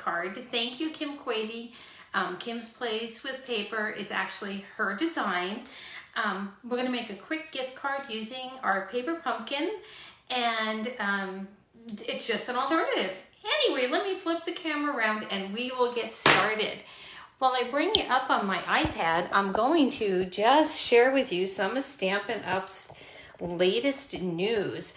card. Thank you, Kim Quady. Kim's Plays with Paper. It's actually her design. We're going to make a quick gift card using our paper pumpkin, and it's just an alternative. Anyway, let me flip the camera around and we will get started. While I bring it up on my iPad, I'm going to just share with you some of Stampin' Up's latest news.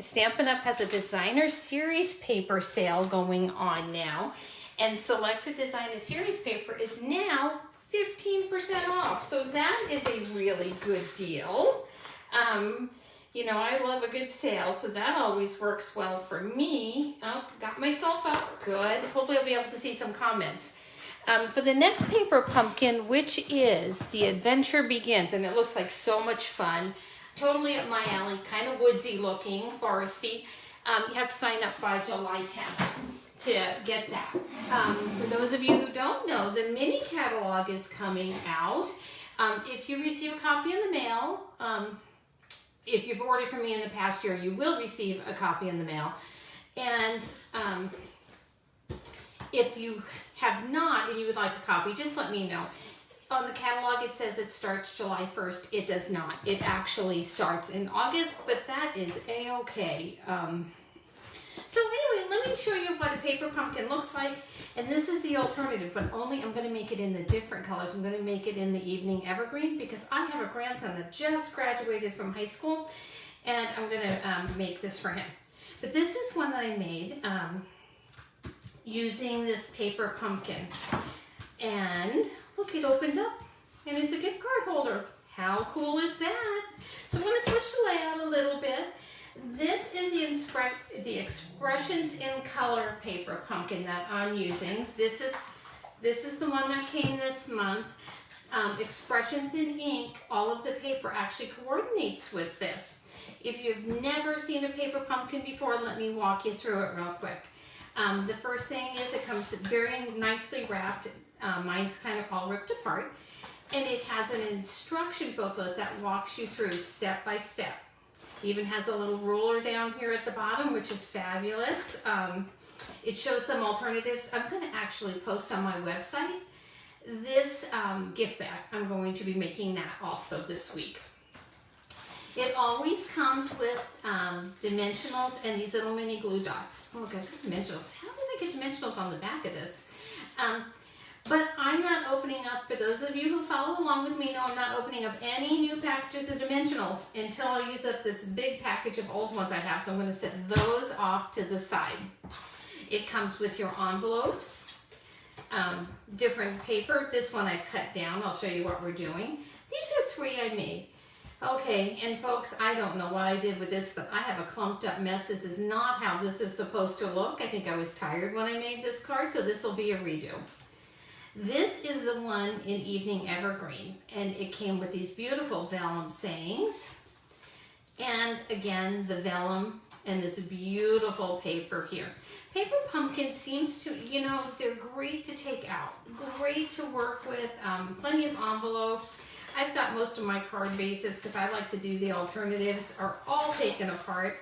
Stampin' Up has a designer series paper sale going on now, and selected designer series paper is now 15% off. So that is a really good deal. You know, I love a good sale, so that always works well for me. Oh, got myself up. Good. Hopefully I'll be able to see some comments. For the next paper pumpkin, which is The Adventure Begins, and it looks like so much fun. Totally up my alley, kind of woodsy looking, foresty. You have to sign up by July 10th to get that. For those of you who don't know, the mini catalog is coming out. If you receive a copy in the mail, if you've ordered from me in the past year, you will receive a copy in the mail. And if you have not and you would like a copy, just let me know. On the catalog, it says it starts July 1st. It does not. It actually starts in August, but that is a-okay. So anyway, let me show you what a paper pumpkin looks like. And this is the alternative, but only I'm going to make it in the different colors. I'm going to make it in the evening evergreen because I have a grandson that just graduated from high school, and I'm going to make this for him. But this is one that I made using this paper pumpkin. And look, it opens up and it's a gift card holder. How cool is that? So I'm going to switch the layout a little bit. This is the Expressions in Color paper pumpkin that I'm using. This is the one that came this month. Expressions in Ink, all of the paper actually coordinates with this. If you've never seen a paper pumpkin before, let me walk you through it real quick. The first thing is it comes very nicely wrapped. Mine's kind of all ripped apart. And it has an instruction booklet that walks you through step by step. It even has a little ruler down here at the bottom, which is fabulous. It shows some alternatives. I'm going to actually post on my website this gift bag. I'm going to be making that also this week. It always comes with dimensionals and these little mini glue dots. Oh, look, I got dimensionals. How did I get dimensionals on the back of this? But I'm not opening up, for those of you who follow along with me know I'm not opening up any new packages of dimensionals until I use up this big package of old ones I have. So I'm going to set those off to the side. It comes with your envelopes, different paper. This one I've cut down. I'll show you what we're doing. These are 3 I made. Okay, and folks, I don't know what I did with this, but I have a clumped up mess. This is not how this is supposed to look. I think I was tired when I made this card, so this will be a redo. This is the one in Evening Evergreen, and it came with these beautiful vellum sayings. And again, the vellum and this beautiful paper here. Paper pumpkin seems to, you know, they're great to take out, great to work with, plenty of envelopes. I've got most of my card bases, because I like to do the alternatives, are all taken apart.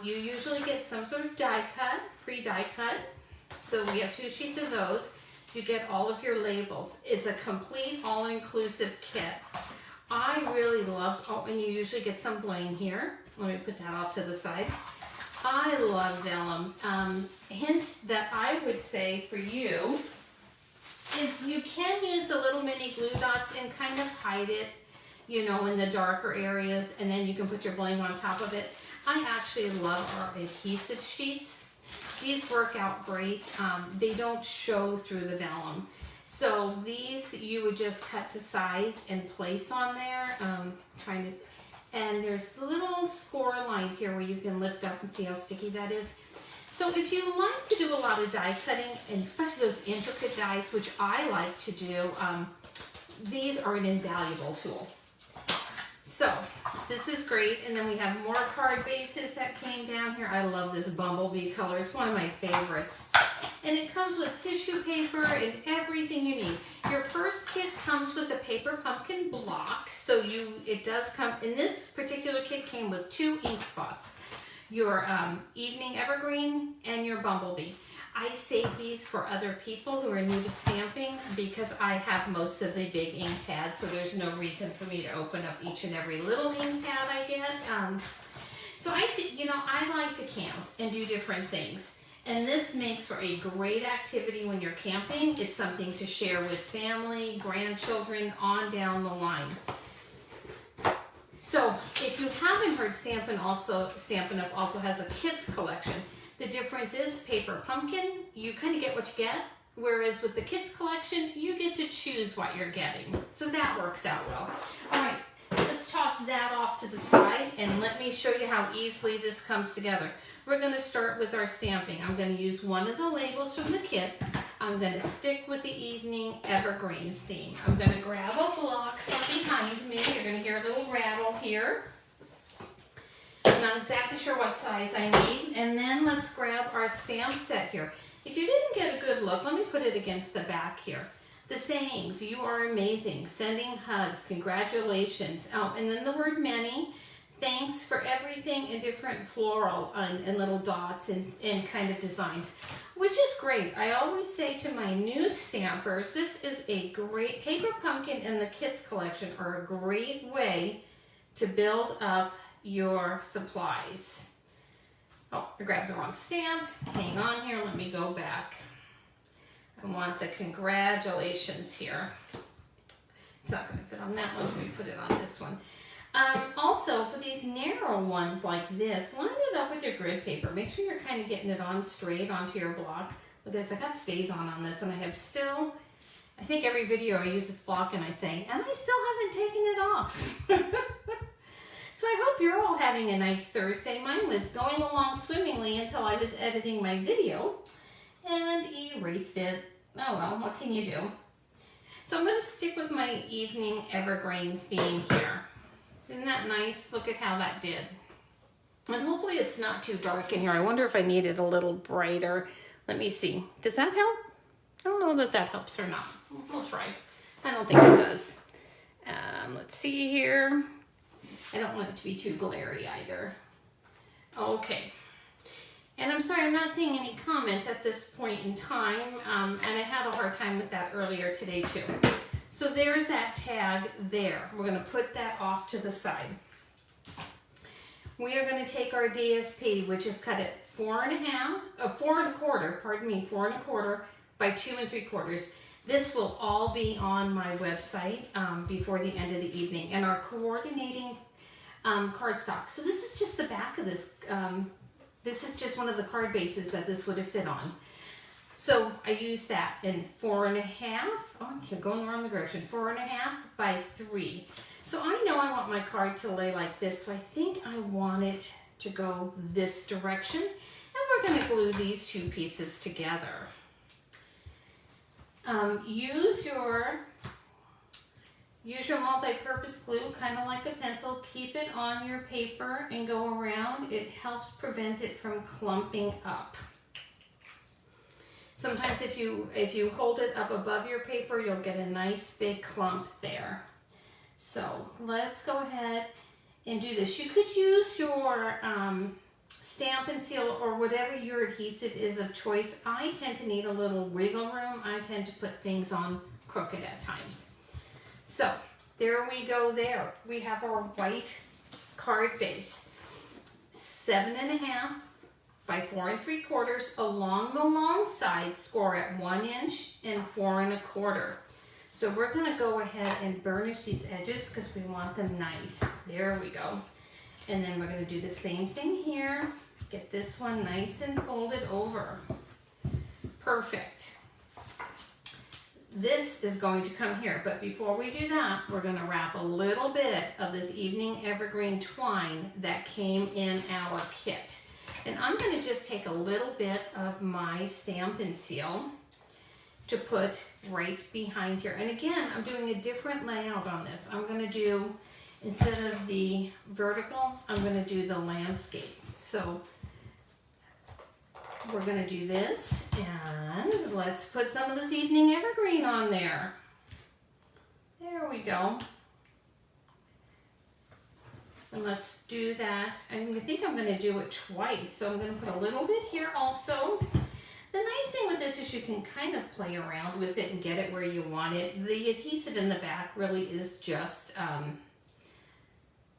You usually get some sort of die cut, free die cut. So we have 2 sheets of those. You get all of your labels. It's a complete all-inclusive kit. I really love, oh, and you usually get some bling here. Let me put that off to the side. I love vellum. Hint that I would say for you is you can use the little mini glue dots and kind of hide it, you know, in the darker areas, and then you can put your bling on top of it. I actually love our adhesive sheets. These work out great. They don't show through the vellum. So these you would just cut to size and place on there. And there's little score lines here where you can lift up and see how sticky that is. So if you like to do a lot of die cutting, and especially those intricate dies, which I like to do, these are an invaluable tool. So this is great. And then we have more card bases that came down here. I love this bumblebee color. It's one of my favorites. And it comes with tissue paper and everything you need. Your first kit comes with a paper pumpkin block. So it does come, in this particular kit came with 2 ink spots. your evening evergreen, and your bumblebee. I save these for other people who are new to stamping because I have most of the big ink pads, so there's no reason for me to open up each and every little ink pad I get. So I like to camp and do different things. And this makes for a great activity when you're camping. It's something to share with family, grandchildren, on down the line. So if you haven't heard, Stampin' Up! Also has a kids collection. The difference is Paper Pumpkin, you kind of get what you get, whereas with the kids collection, you get to choose what you're getting. So that works out well. All right, let's toss that off to the side and let me show you how easily this comes together. We're going to start with our stamping. I'm going to use one of the labels from the kit. I'm going to stick with the evening evergreen theme. I'm going to grab a block from behind me. You're going to hear a little rattle here. I'm not exactly sure what size I need. And then let's grab our stamp set here. If you didn't get a good look, let me put it against the back here. The sayings, you are amazing, sending hugs, congratulations. Oh, and then the word many, thanks for everything in different floral and little dots and kind of designs, which is great. I always say to my new stampers, this is a great, Paper Pumpkin and the Kids Collection are a great way to build up your supplies. Oh, I grabbed the wrong stamp. Hang on here, let me go back. I want the congratulations here. It's not going to fit on that one, let me put it on this one. Also, for these narrow ones like this, line it up with your grid paper. Make sure you're kind of getting it on straight onto your block. Look at this, I got stays on this, and I have still, I think every video I use this block and I say, and I still haven't taken it off. So I hope you're all having a nice Thursday. Mine was going along swimmingly until I was editing my video and erased it. Oh well, what can you do? So I'm going to stick with my evening evergreen theme here. Isn't that nice? Look at how that did. And hopefully it's not too dark in here. I wonder if I need it a little brighter. Let me see. Does that help? I don't know that that helps or not. We'll try. I don't think it does. Let's see here. I don't want it to be too glary either. Okay. And I'm sorry, I'm not seeing any comments at this point in time. And I had a hard time with that earlier today too. So there's that tag there. We're going to put that off to the side. We are going to take our DSP, which is cut at 4 1/4 by 2 3/4. This will all be on my website before the end of the evening, and our coordinating cardstock. So this is just the back of this. This is just one of the card bases that this would have fit on. So I use that in 4 1/2. Oh, I'm going the wrong direction. 4 1/2 by 3. So I know I want my card to lay like this. So I think I want it to go this direction. And we're going to glue these two pieces together. Use your multi-purpose glue, kind of like a pencil. Keep it on your paper and go around. It helps prevent it from clumping up. Sometimes if you hold it up above your paper, you'll get a nice big clump there. So let's go ahead and do this. You could use your Stampin' Seal or whatever your adhesive is of choice. I tend to need a little wiggle room. I tend to put things on crooked at times. So there we go there. We have our white card base. 7 1/2 by 4 3/4 along the long side, score at 1 inch and 4 1/4. So we're gonna go ahead and burnish these edges because we want them nice. There we go. And then we're gonna do the same thing here. Get this one nice and folded over. Perfect. This is going to come here, but before we do that, we're gonna wrap a little bit of this evening evergreen twine that came in our kit. And I'm gonna just take a little bit of my Stampin' Seal to put right behind here. And again, I'm doing a different layout on this. I'm gonna do, instead of the vertical, I'm gonna do the landscape. So we're gonna do this, and let's put some of this evening evergreen on there. There we go. And let's do that. I think I'm gonna do it twice. So I'm gonna put a little bit here also. The nice thing with this is you can kind of play around with it and get it where you want it. The adhesive in the back really is just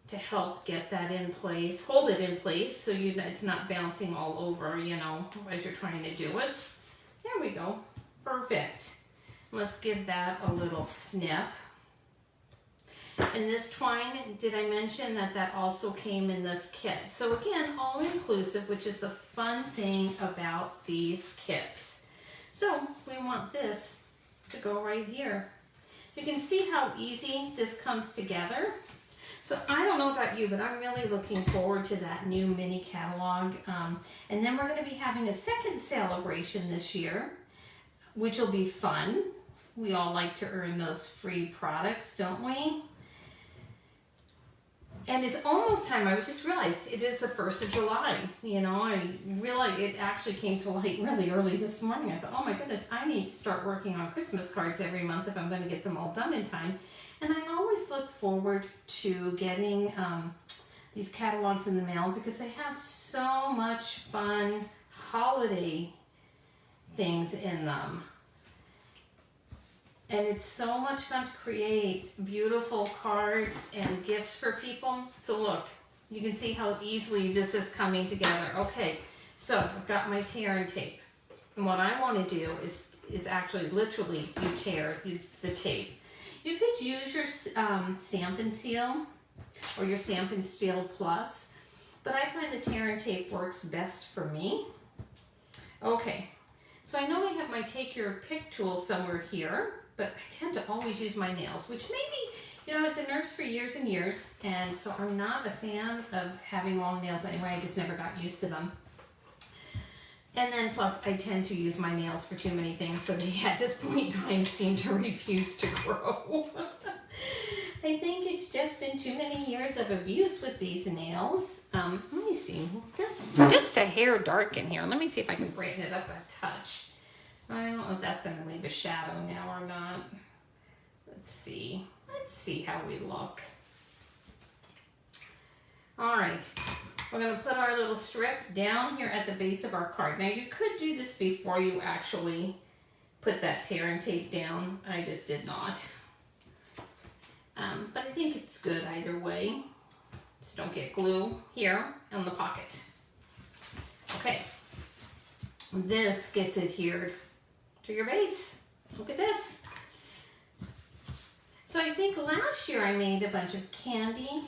to help get that in place, hold it in place so it's not bouncing all over, you know, as you're trying to do it. There we go, perfect. Let's give that a little snip. And this twine, did I mention that also came in this kit? So again, all inclusive, which is the fun thing about these kits. So we want this to go right here. You can see how easy this comes together. So I don't know about you, but I'm really looking forward to that new mini catalog. And then we're going to be having a second celebration this year, which will be fun. We all like to earn those free products, don't we? And it's almost time. I just realized it is the 1st of July. You know, I realized it actually came to light really early this morning. I thought, oh my goodness, I need to start working on Christmas cards every month if I'm going to get them all done in time. And I always look forward to getting these catalogs in the mail because they have so much fun holiday things in them. And it's so much fun to create beautiful cards and gifts for people. So look, you can see how easily this is coming together. Okay, so I've got my tear and tape. And what I want to do is actually literally you tear the tape. You could use your Stampin' Seal or your Stampin' Seal Plus, but I find the tear and tape works best for me. Okay, so I know I have my Take Your Pick tool somewhere here, but I tend to always use my nails, which maybe, you know, I was a nurse for years and years, and so I'm not a fan of having long nails anyway. I just never got used to them. And then plus I tend to use my nails for too many things, so they at this point in time seem to refuse to grow. I think it's just been too many years of abuse with these nails. Let me see, just a hair dark in here. Let me see if I can brighten it up a touch. I don't know if that's going to leave a shadow now or not. Let's see how we look. All right. We're going to put our little strip down here at the base of our card. Now you could do this before you actually put that tear and tape down. I just did not. But I think it's good either way. Just don't get glue here on the pocket. Okay. This gets adhered to your base. Look at this. So I think last year I made a bunch of candy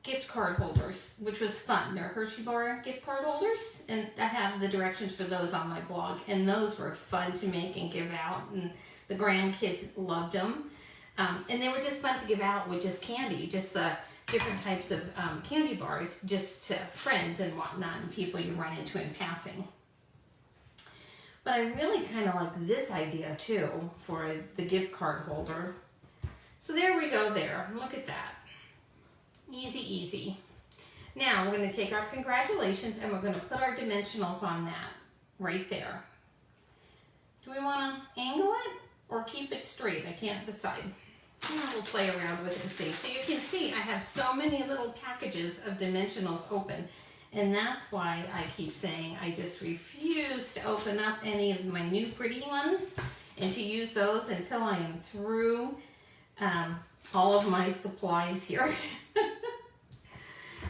gift card holders, which was fun. They're Hershey bar gift card holders, and I have the directions for those on my blog, and those were fun to make and give out, and the grandkids loved them. And they were just fun to give out with just candy, just the different types of candy bars, just to friends and whatnot, and people you run into in passing. But I really kind of like this idea too for the gift card holder. So there we go there. Look at that. Easy, easy. Now we're going to take our congratulations and we're going to put our dimensionals on that right there. Do we want to angle it or keep it straight? I can't decide. We'll play around with it and see. So you can see I have so many little packages of dimensionals open. And that's why I keep saying I just refuse to open up any of my new pretty ones and to use those until I am through all of my supplies here.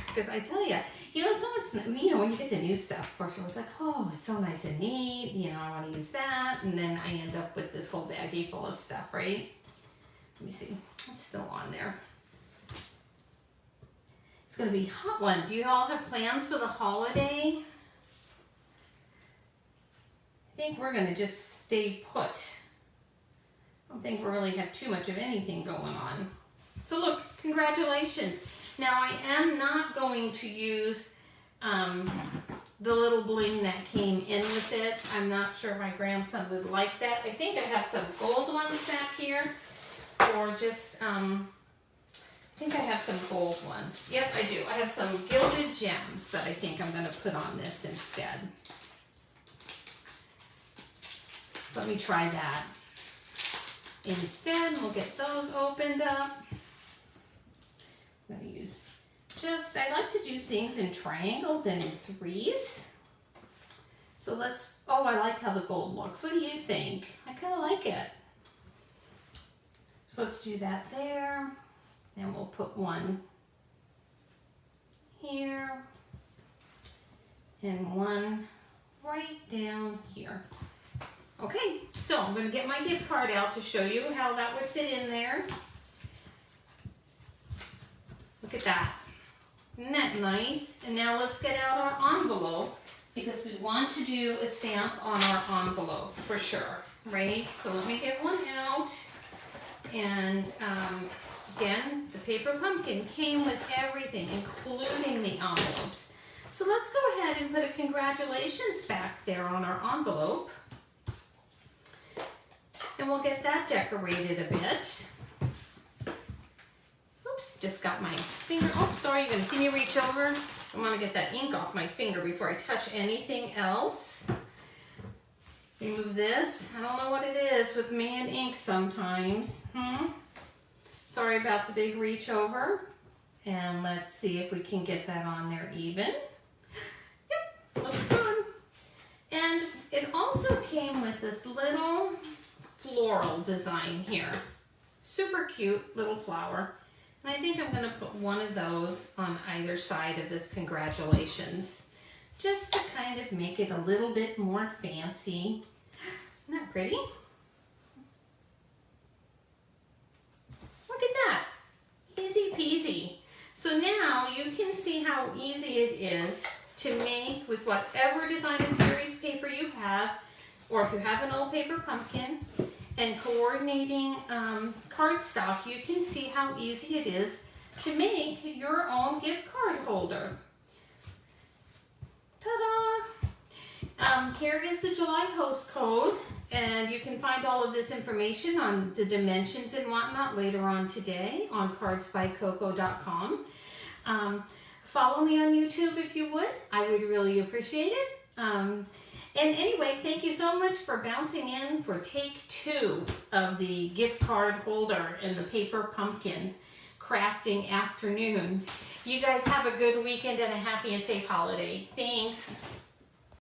Because I tell you, you know, so much, you know, when you get the new stuff, of course, you're always like, oh, it's so nice and neat, you know, I want to use that. And then I end up with this whole baggie full of stuff, right? Let me see, it's still on there. It's going to be a hot one. Do you all have plans for the holiday? I think we're going to just stay put. I don't think we really have too much of anything going on. So look, congratulations. Now I am not going to use the little bling that came in with it. I'm not sure my grandson would like that. I think I have some gold ones back here, or just, I think I have some gold ones. Yep, I do. I have some gilded gems that I think I'm going to put on this instead. So let me try that. Instead, we'll get those opened up. I'm going to use I like to do things in triangles and in threes. So let's, oh, I like how the gold looks. What do you think? I kind of like it. So let's do that there. Then we'll put one here and one right down here. Okay, so I'm going to get my gift card out to show you how that would fit in there. Look at that. Isn't that nice? And now let's get out our envelope because we want to do a stamp on our envelope for sure, right? So let me get one out. And again, the paper pumpkin came with everything, including the envelopes. So let's go ahead and put a congratulations back there on our envelope. And we'll get that decorated a bit. Oops, just got my finger. Oh, sorry, you're gonna see me reach over. I wanna get that ink off my finger before I touch anything else. Remove this. I don't know what it is with me and ink sometimes. Sorry about the big reach over. And let's see if we can get that on there even. Yep, looks good. And it also came with this little floral design here. Super cute little flower. And I think I'm going to put one of those on either side of this congratulations, just to kind of make it a little bit more fancy. Isn't that pretty? Look at that. Easy peasy. So now you can see how easy it is to make with whatever design a series paper you have, or if you have an old paper pumpkin, and coordinating cardstock, you can see how easy it is to make your own gift card holder. Ta-da! Here is the July host code, and you can find all of this information on the dimensions and whatnot later on today on cardsbycoco.com. Follow me on YouTube if you would. I would really appreciate it. And anyway, thank you so much for bouncing in for take 2 of the gift card holder and the paper pumpkin crafting afternoon. You guys have a good weekend and a happy and safe holiday. Thanks.